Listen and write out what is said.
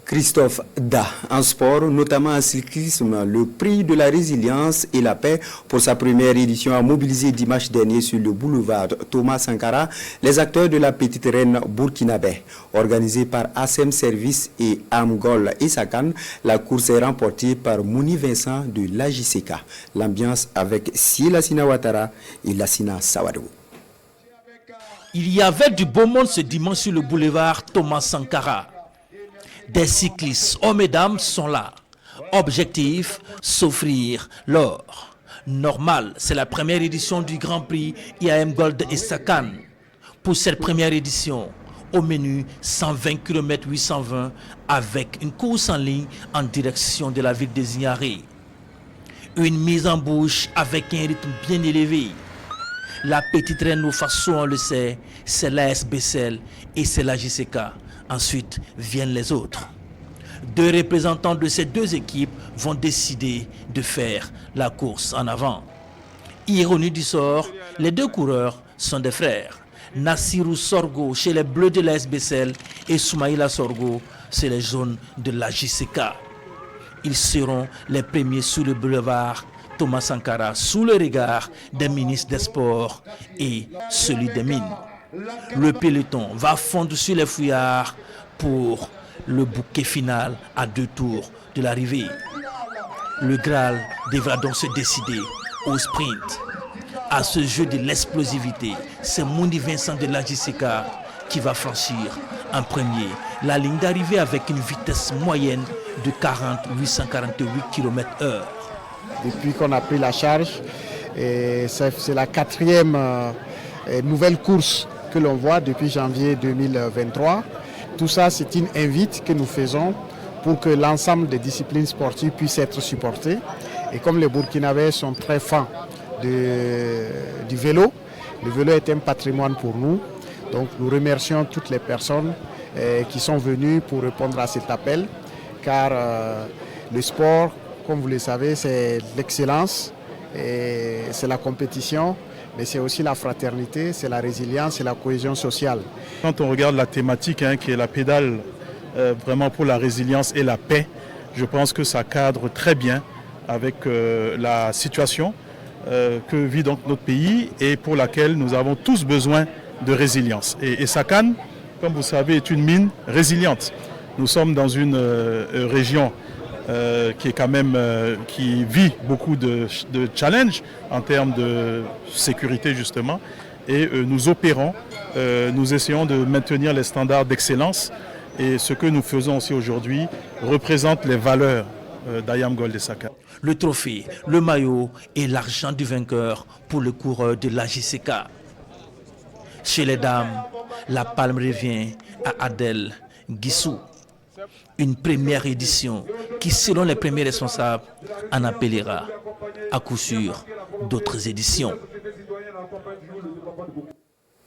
Christophe Da, en sport, notamment en cyclisme, le prix de la résilience et la paix pour sa première édition a mobilisé dimanche dernier sur le boulevard Thomas Sankara les acteurs de la petite reine burkinabé. Organisée par ASM Service et Amgol et Sakan, la course est remportée par Mouni Vincent de l'AJCK. L'ambiance avec Lassina Ouattara et Lassina Sawadou. Il y avait du beau monde ce dimanche sur le boulevard Thomas Sankara. Des cyclistes, hommes et dames, sont là. Objectif, s'offrir l'or. Normal, c'est la première édition du Grand Prix IAM Gold et Sakan. Pour cette première édition, au menu 120 km 820 avec une course en ligne en direction de la ville de Zignaré. Une mise en bouche avec un rythme bien élevé. La petite reine aux façons, on le sait, c'est la SBCL et c'est la JCK. Ensuite viennent les autres. Deux représentants de ces deux équipes vont décider de faire la course en avant. Ironie du sort, les deux coureurs sont des frères. Nassirou Sorgo chez les Bleus de la SBCL et Soumaïla Sorgo chez les Jaunes de la JCK. Ils seront les premiers sur le boulevard Thomas Sankara sous le regard des ministres des Sports et celui des Mines. Le peloton va fondre sur les fouillards pour le bouquet final à 2 tours de l'arrivée. Le Graal devra donc se décider au sprint. À ce jeu de l'explosivité, c'est Mouni Vincent de la JCK qui va franchir en premier la ligne d'arrivée avec une vitesse moyenne de 848 km/h. Depuis qu'on a pris la charge, c'est la 4e nouvelle course que l'on voit depuis janvier 2023. Tout ça, c'est une invite que nous faisons pour que l'ensemble des disciplines sportives puissent être supportées. Et comme les Burkinabés sont très fans du vélo, le vélo est un patrimoine pour nous. Donc nous remercions toutes les personnes qui sont venues pour répondre à cet appel, car le sport, comme vous le savez, c'est l'excellence, c'est la compétition, mais c'est aussi la fraternité, c'est la résilience et la cohésion sociale. Quand on regarde la thématique qui est la pédale vraiment pour la résilience et la paix, je pense que ça cadre très bien avec la situation que vit donc notre pays et pour laquelle nous avons tous besoin de résilience. Et Sakan, comme vous savez, est une mine résiliente. Nous sommes dans une région qui est quand même qui vit beaucoup de challenges en termes de sécurité justement, et nous opérons, nous essayons de maintenir les standards d'excellence, et ce que nous faisons aussi aujourd'hui représente les valeurs d'IAM Gold et Sakan. Le trophée, le maillot et l'argent du vainqueur pour le coureur de la JCK. Chez les dames, la palme revient à Adèle Guissou. Une première édition qui, selon les premiers responsables, en appellera à coup sûr d'autres éditions.